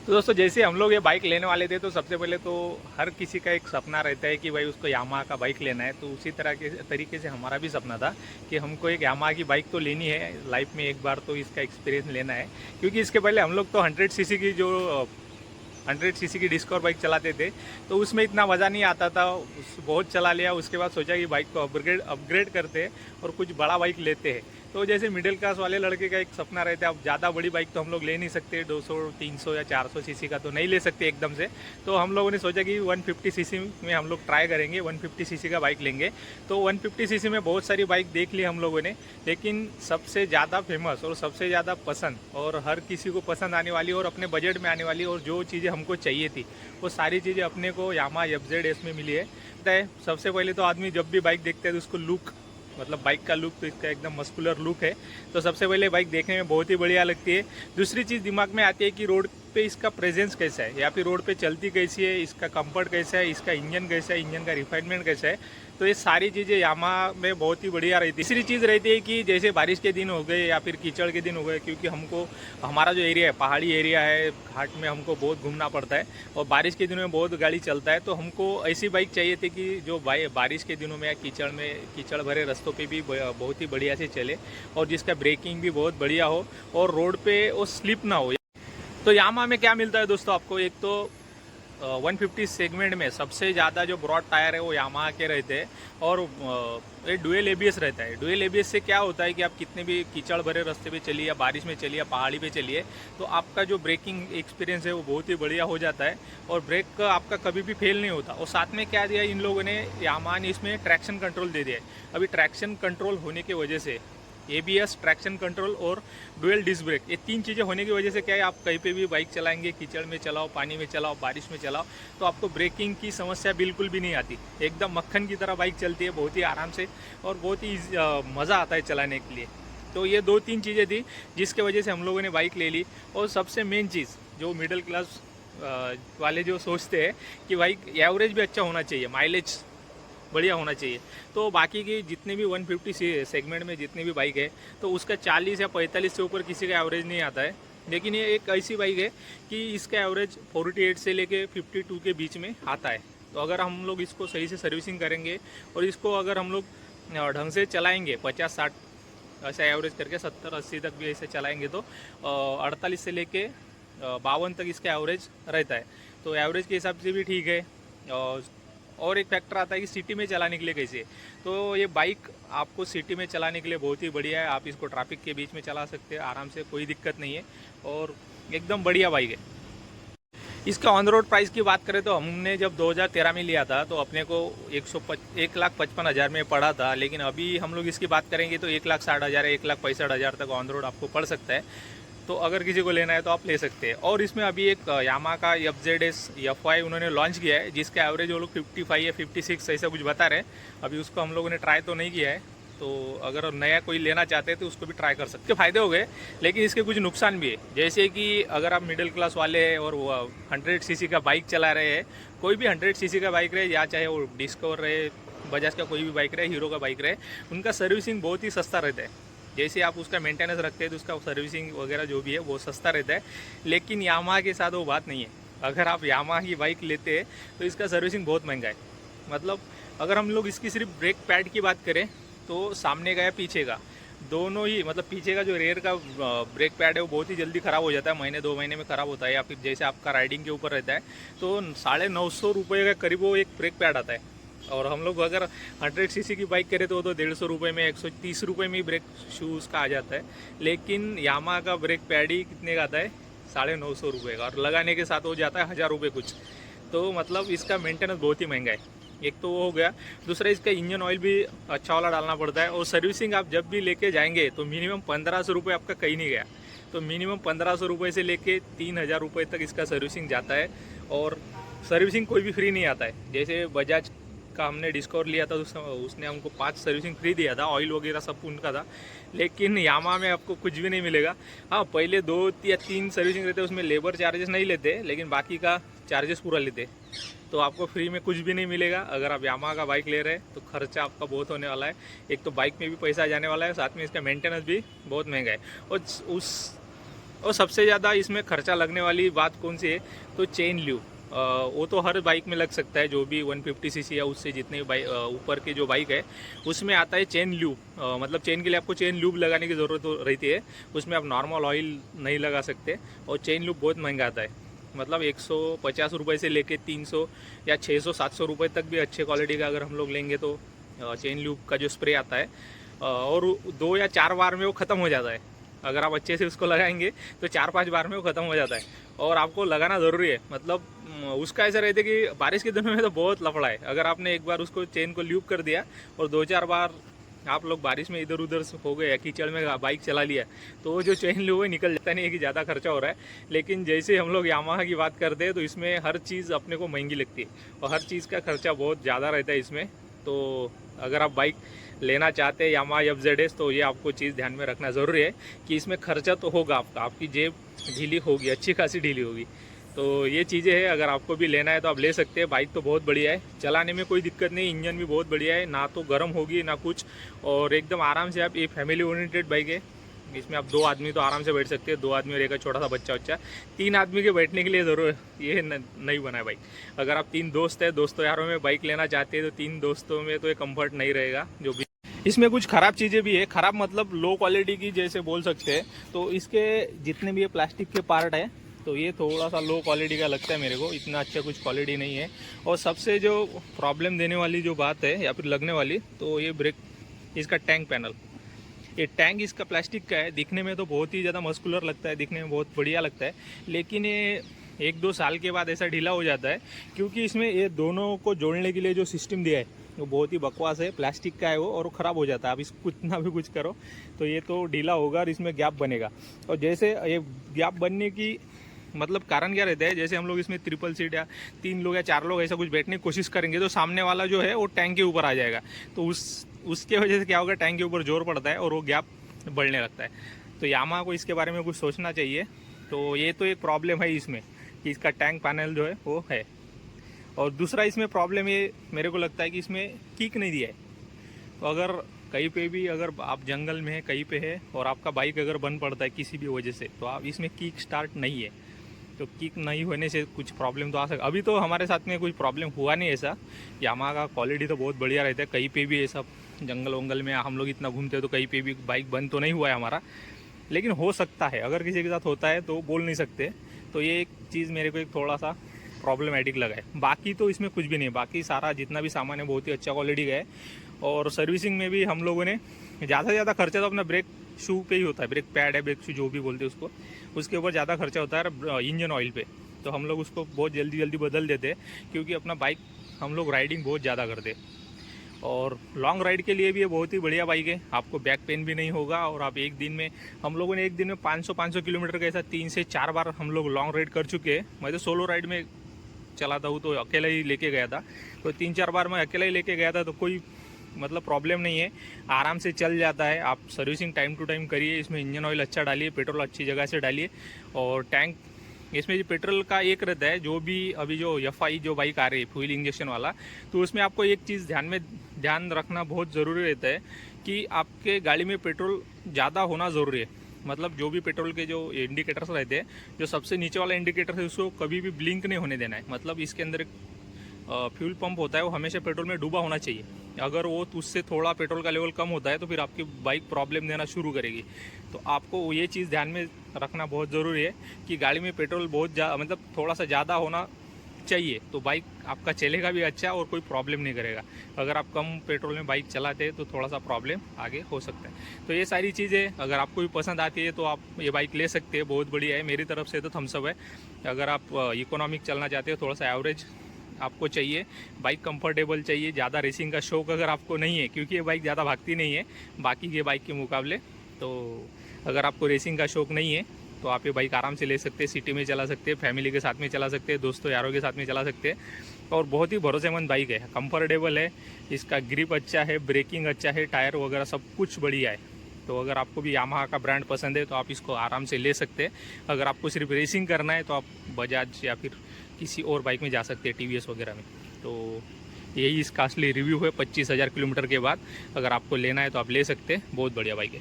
तो दोस्तों जैसे हम लोग ये बाइक लेने वाले थे तो सबसे पहले तो हर किसी का एक सपना रहता है कि भाई उसको यामाहा का बाइक लेना है। तो उसी तरह के तरीके से हमारा भी सपना था कि हमको एक यामाहा की बाइक तो लेनी है लाइफ में, एक बार तो इसका एक्सपीरियंस लेना है। क्योंकि इसके पहले हम लोग तो 100 सीसी की जो 100 सीसी की डिस्कवर बाइक चलाते थे तो उसमें इतना मज़ा नहीं आता था। बहुत चला लिया, उसके बाद सोचा कि बाइक को अपग्रेड अपग्रेड करते हैं और कुछ बड़ा बाइक लेते हैं। तो जैसे मिडिल क्लास वाले लड़के का एक सपना रहता है, अब ज़्यादा बड़ी बाइक तो हम लोग ले नहीं सकते, 200 300 या 400 सीसी का तो नहीं ले सकते एकदम से। तो हम लोगों ने सोचा कि 150 सीसी में हम लोग ट्राई करेंगे, 150 सीसी का बाइक लेंगे। तो 150 सीसी में बहुत सारी बाइक देख ली हम लोगों ने, लेकिन सबसे ज़्यादा फेमस और सबसे ज़्यादा पसंद और हर किसी को पसंद आने वाली और अपने बजट में आने वाली और जो चीज़ें हमको चाहिए थी वो सारी चीज़ें अपने को यामाहा FZS में मिली है। सबसे पहले तो आदमी जब भी बाइक देखते हैं तो उसको लुक, मतलब बाइक का लुक तो इसका एकदम मस्कुलर लुक है। तो सबसे पहले बाइक देखने में बहुत ही बढ़िया लगती है। दूसरी चीज़ दिमाग में आती है कि रोड पे इसका प्रेजेंस कैसा है या फिर रोड पे चलती कैसी है, इसका कंफर्ट कैसा है, इसका इंजन कैसा है, इंजन का रिफाइनमेंट कैसा है। तो ये सारी चीज़ें यामाहा में बहुत ही बढ़िया रहती है। तीसरी चीज़ रहती है कि जैसे बारिश के दिन हो गए या फिर कीचड़ के दिन हो गए, क्योंकि हमको हमारा जो एरिया है पहाड़ी एरिया है, घाट में हमको बहुत घूमना पड़ता है और बारिश के दिनों में बहुत गाड़ी चलता है। तो हमको ऐसी बाइक चाहिए थी कि जो बारिश के दिनों में या कीचड़ भरे रास्तों पे भी बहुत ही बढ़िया से चले और जिसका ब्रेकिंग भी बहुत बढ़िया हो और रोड पे वो स्लिप ना हो। तो यामाहा में क्या मिलता है दोस्तों आपको, एक तो 150 सेगमेंट में सबसे ज़्यादा जो ब्रॉड टायर है वो यामाहा के रहते हैं और ये डुअल ABS रहता है। डुअल ABS से क्या होता है कि आप कितने भी कीचड़ भरे रास्ते पे चलिए या बारिश में चलिए या पहाड़ी पे चलिए तो आपका जो ब्रेकिंग एक्सपीरियंस है वो बहुत ही बढ़िया हो जाता है और ब्रेक आपका कभी भी फेल नहीं होता। और साथ में क्या दिया इन लोगों ने, यामाहा ने इसमें ट्रैक्शन कंट्रोल दे दिया है। अभी ट्रैक्शन कंट्रोल होने की वजह से ABS, ट्रैक्शन कंट्रोल और डुअल डिस्क ब्रेक, ये तीन चीज़ें होने की वजह से क्या है, आप कहीं पे भी बाइक चलाएंगे, कीचड़ में चलाओ, पानी में चलाओ, बारिश में चलाओ, तो आपको ब्रेकिंग की समस्या बिल्कुल भी नहीं आती। एकदम मक्खन की तरह बाइक चलती है बहुत ही आराम से और बहुत ही मज़ा आता है चलाने के लिए। तो ये 2-3 चीज़ें थी जिसके वजह से हम लोगों ने बाइक ले ली। और सबसे मेन चीज़ जो मिडिल क्लास वाले जो सोचते हैं कि भाई एवरेज भी अच्छा होना चाहिए, माइलेज बढ़िया होना चाहिए। तो बाकी की जितने भी 150 सेगमेंट में जितनी भी बाइक है तो उसका 40 या 45 से ऊपर किसी का एवरेज नहीं आता है। लेकिन ये एक ऐसी बाइक है कि इसका एवरेज 48 से लेके 52 के बीच में आता है। तो अगर हम लोग इसको सही से सर्विसिंग करेंगे और इसको अगर हम लोग ढंग से चलाएंगे 50-60 ऐसा एवरेज करके 70-80 तक भी ऐसे चलाएंगे तो 48 से लेके 52 तक इसका एवरेज रहता है। तो एवरेज के हिसाब से भी ठीक है। और एक फैक्टर आता है कि सिटी में चलाने के लिए कैसे, तो ये बाइक आपको सिटी में चलाने के लिए बहुत ही बढ़िया है। आप इसको ट्रैफिक के बीच में चला सकते हैं आराम से, कोई दिक्कत नहीं है और एकदम बढ़िया बाइक है। इसका ऑन रोड प्राइस की बात करें तो हमने जब 2013 में लिया था तो अपने को 1,55,000 में पड़ा था। लेकिन अभी हम लोग इसकी बात करेंगे तो 1,60,000 1,65,000 तक ऑन रोड आपको पड़ सकता है। तो अगर किसी को लेना है तो आप ले सकते हैं। और इसमें अभी एक यामाहा का FZS FY उन्होंने लॉन्च किया है जिसका एवरेज वो लोग 55 या 56 ऐसा कुछ बता रहे हैं। अभी उसको हम लोगों ने ट्राई तो नहीं किया है, तो अगर नया कोई लेना चाहते हैं तो उसको भी ट्राई कर सकते हैं। फ़ायदे हो गए लेकिन इसके कुछ नुकसान भी है, जैसे कि अगर आप मिडिल क्लास वाले हैं और वो 100 सीसी का बाइक चला रहे हैं, कोई भी 100 सीसी का बाइक रहे या चाहे वो डिस्कवर रहे, बजाज का कोई भी बाइक रहे, हीरो का बाइक रहे, उनका सर्विसिंग बहुत ही सस्ता रहता है। जैसे आप उसका मेंटेनेंस रखते हैं तो उसका सर्विसिंग वगैरह जो भी है वो सस्ता रहता है। लेकिन यामाहा के साथ वो बात नहीं है। अगर आप यामाहा की बाइक लेते हैं तो इसका सर्विसिंग बहुत महंगा है। मतलब अगर हम लोग इसकी सिर्फ ब्रेक पैड की बात करें तो सामने का या पीछे का दोनों ही, मतलब पीछे का जो रेयर का ब्रेक पैड है वो बहुत ही जल्दी ख़राब हो जाता है, महीने 2 महीने में ख़राब होता है। या फिर जैसे आपका राइडिंग के ऊपर रहता है तो 950 रुपये का करीब वो एक ब्रेक पैड आता है। और हम लोग अगर 100 सीसी की बाइक करें तो 150 रुपये में, 130 रुपये में ही ब्रेक शूज़ का आ जाता है। लेकिन यामाहा का ब्रेक पैड ही कितने का आता है, 950 रुपये का, और लगाने के साथ हो जाता है 1000 रुपये कुछ। तो मतलब इसका मेंटेनेंस बहुत ही महंगा है। एक तो वो हो गया, दूसरा इसका इंजन ऑयल भी अच्छा वाला डालना पड़ता है। और सर्विसिंग आप जब भी लेके जाएंगे तो मिनिमम 1500 रुपये आपका कहीं नहीं गया, तो मिनिमम 1500 रुपये से लेके 3000 रुपये तक इसका सर्विसिंग जाता है। और सर्विसिंग कोई भी फ्री नहीं आता है। जैसे बजाज का हमने डिस्कवर लिया था तो उसने हमको 5 सर्विसिंग फ्री दिया था, ऑयल वगैरह सब उनका था। लेकिन यामाहा में आपको कुछ भी नहीं मिलेगा। हाँ, पहले 2 या 3 सर्विसिंग रहते, उसमें लेबर चार्जेस नहीं लेते, लेकिन बाकी का चार्जेस पूरा लेते। तो आपको फ्री में कुछ भी नहीं मिलेगा। अगर आप यामाहा का बाइक ले रहे हैं तो खर्चा आपका बहुत होने वाला है। एक तो बाइक में भी पैसा जाने वाला है, साथ में इसका मेंटेनेंस भी बहुत महंगा है। और और सबसे ज़्यादा इसमें खर्चा लगने वाली बात कौन सी है, तो चेन ल्यूब। वो तो हर बाइक में लग सकता है, जो भी 150 सीसी या उससे जितने बाइक ऊपर के जो बाइक है उसमें आता है चेन ल्यूब। मतलब चेन के लिए आपको चेन ल्यूब लगाने की ज़रूरत रहती है, उसमें आप नॉर्मल ऑयल नहीं लगा सकते। और चेन ल्यूब बहुत महंगा आता है, मतलब 150 रुपये से लेके 300 या 600-700 रुपये तक भी अच्छे क्वालिटी का अगर हम लोग लेंगे तो चेन ल्यूब का जो स्प्रे आता है, और 2 या 4 बार में वो ख़त्म हो जाता है। अगर आप अच्छे से उसको लगाएंगे तो 4-5 बार में वो ख़त्म हो जाता है, और आपको लगाना ज़रूरी है। मतलब उसका ऐसा रहता है कि बारिश के दिनों में तो बहुत लफड़ा है। अगर आपने एक बार उसको चेन को ल्यूब कर दिया और 2-4 बार आप लोग बारिश में इधर उधर हो गए या कीचड़ में बाइक चला लिया, तो वो जो चेन ल्यूब है निकल जाता नहीं है कि ज़्यादा खर्चा हो रहा है। लेकिन जैसे हम लोग यामाहा की बात करते हैं तो इसमें हर चीज़ अपने को महंगी लगती है, और हर चीज़ का खर्चा बहुत ज़्यादा रहता है इसमें। तो अगर आप बाइक लेना चाहते हैं यामाहा FZS, तो ये आपको चीज़ ध्यान में रखना ज़रूरी है कि इसमें खर्चा तो होगा आपका, आपकी जेब ढीली होगी, अच्छी खासी ढीली होगी। तो ये चीज़ें हैं, अगर आपको भी लेना है तो आप ले सकते हैं। बाइक तो बहुत बढ़िया है, चलाने में कोई दिक्कत नहीं, इंजन भी बहुत बढ़िया है, ना तो गर्म होगी ना कुछ, और एकदम आराम से आप, ये फैमिली ओरिएंटेड बाइक है। इसमें आप 2 आदमी तो आराम से बैठ सकते हैं, 2 आदमी और एक छोटा सा बच्चा 3 आदमी के बैठने के लिए ज़रूर ये नहीं बना है बाइक। अगर आप 3 दोस्त हैं, दोस्तों यारों में बाइक लेना चाहते हैं तो 3 दोस्तों में तो ये कंफर्ट नहीं रहेगा। जो भी इसमें कुछ ख़राब चीज़ें भी है, ख़राब मतलब लो क्वालिटी की जैसे बोल सकते हैं। तो इसके जितने भी ये प्लास्टिक के पार्ट है, तो ये थोड़ा सा लो क्वालिटी का लगता है मेरे को, इतना अच्छा कुछ क्वालिटी नहीं है। और सबसे जो प्रॉब्लम देने वाली जो बात है या फिर लगने वाली, तो ये ब्रेक, इसका टैंक पैनल, ये टैंक इसका प्लास्टिक का है, दिखने में तो बहुत ही ज़्यादा मस्कुलर लगता है, दिखने में बहुत बढ़िया लगता है, लेकिन ये 1-2 साल के बाद ऐसा ढीला हो जाता है, क्योंकि इसमें ये दोनों को जोड़ने के लिए जो सिस्टम दिया है वो बहुत ही बकवास है, प्लास्टिक का है वो, और ख़राब हो जाता है। आप इसको कितना भी कुछ करो तो ये तो ढीला होगा और इसमें गैप बनेगा। और जैसे ये गैप बनने की मतलब कारण क्या रहता है, जैसे हम लोग इसमें ट्रिपल सीट या 3 लोग या 4 लोग ऐसा कुछ बैठने की कोशिश करेंगे तो सामने वाला जो है वो टैंक के ऊपर आ जाएगा, तो उसके वजह से क्या होगा, टैंक के ऊपर जोर पड़ता है और वो गैप बढ़ने लगता है। तो यामाहा को इसके बारे में कुछ सोचना चाहिए। तो ये तो एक प्रॉब्लम है इसमें कि इसका टैंक पैनल जो है वो है। और दूसरा इसमें प्रॉब्लम ये मेरे को लगता है कि इसमें किक नहीं दिया है। तो अगर कहीं पे भी, अगर आप जंगल में है कहीं पे है और आपका बाइक अगर बंद पड़ता है किसी भी वजह से, तो आप इसमें किक स्टार्ट नहीं है, तो किक नहीं होने से कुछ प्रॉब्लम तो आ सकता। अभी तो हमारे साथ में कुछ प्रॉब्लम हुआ नहीं ऐसा, यामाहा का क्वालिटी तो बहुत बढ़िया रहता है। कहीं पे भी ऐसा जंगल वंगल में हम लोग इतना घूमते हैं तो कहीं पे भी बाइक बंद तो नहीं हुआ है हमारा, लेकिन हो सकता है, अगर किसी के साथ होता है तो बोल नहीं सकते। तो ये एक चीज़ मेरे को एक थोड़ा सा प्रॉब्लमेटिक लगा है। बाकी तो इसमें कुछ भी नहीं है, बाकी सारा जितना भी सामान है बहुत ही अच्छा क्वालिटी का है। और सर्विसिंग में भी हम लोगों ने ज़्यादा से ज़्यादा खर्चा तो अपना ब्रेक शू पे ही होता है, ब्रेक पैड है, ब्रेक शू जो भी बोलते हैं उसको, उसके ऊपर ज़्यादा खर्चा होता है इंजन ऑयल पे। तो हम लोग उसको बहुत जल्दी जल्दी बदल देते हैं, क्योंकि अपना बाइक हम लोग राइडिंग बहुत ज़्यादा करते हैं, और लॉन्ग राइड के लिए भी ये बहुत ही बढ़िया बाइक है। आपको बैक पेन भी नहीं होगा, और आप एक दिन में, हम लोगों ने एक दिन में 500 किलोमीटर का ऐसा 3 से 4 बार हम लोग लॉन्ग राइड कर चुके हैं। मैं तो सोलो राइड में चलाता हूँ, तो अकेला ही लेके गया था, तो 3-4 बार मैं अकेला ही लेके गया था, तो कोई मतलब प्रॉब्लम नहीं है, आराम से चल जाता है। आप सर्विसिंग टाइम टू टाइम करिए, इसमें इंजन ऑयल अच्छा डालिए, पेट्रोल अच्छी जगह से डालिए, और टैंक इसमें जो पेट्रोल का एक रहता है, जो भी अभी जो FI जो बाइक आ रही है फ्यूल इंजेक्शन वाला, तो उसमें आपको एक चीज़ ध्यान रखना बहुत ज़रूरी रहता है कि आपके गाड़ी में पेट्रोल ज़्यादा होना ज़रूरी है। मतलब जो भी पेट्रोल के जो इंडिकेटर्स रहते हैं, जो सबसे नीचे वाला इंडिकेटर है उसको कभी भी ब्लिंक नहीं होने देना है। मतलब इसके अंदर फ्यूल पंप होता है, वो हमेशा पेट्रोल में डूबा होना चाहिए। अगर वो उससे थोड़ा पेट्रोल का लेवल कम होता है तो फिर आपकी बाइक प्रॉब्लम देना शुरू करेगी। तो आपको ये चीज़ ध्यान में रखना बहुत ज़रूरी है कि गाड़ी में पेट्रोल बहुत मतलब थोड़ा सा ज़्यादा होना चाहिए, तो बाइक आपका चलेगा भी अच्छा और कोई प्रॉब्लम नहीं करेगा। अगर आप कम पेट्रोल में बाइक चलाते हैं तो थोड़ा सा प्रॉब्लम आगे हो सकता है। तो ये सारी चीज़ें अगर आपको भी पसंद आती है तो आप ये बाइक ले सकते हैं, बहुत बढ़िया है। मेरी तरफ से तो थम्स अप है। अगर आप इकोनॉमिक चलना चाहते हो, थोड़ा सा एवरेज आपको चाहिए, बाइक कंफर्टेबल चाहिए, ज़्यादा रेसिंग का शौक अगर आपको नहीं है, क्योंकि ये बाइक ज़्यादा भागती नहीं है बाकी के बाइक के मुकाबले, तो अगर आपको रेसिंग का शौक नहीं है तो आप ये बाइक आराम से ले सकते हैं, सिटी में चला सकते हैं, फैमिली के साथ में चला सकते हैं, दोस्तों यारों के साथ में चला सकते हैं। और बहुत ही भरोसेमंद बाइक है, कंफर्टेबल है, इसका ग्रिप अच्छा है, ब्रेकिंग अच्छा है, टायर वगैरह सब कुछ बढ़िया है। तो अगर आपको भी यामाहा का ब्रांड पसंद है तो आप इसको आराम से ले सकते हैं। अगर आपको सिर्फ रेसिंग करना है तो आप बजाज या फिर किसी और बाइक में जा सकते हैं, TVS वगैरह में। तो यही इसका असली रिव्यू है 25,000 किलोमीटर के बाद। अगर आपको लेना है तो आप ले सकते हैं, बहुत बढ़िया बाइक है।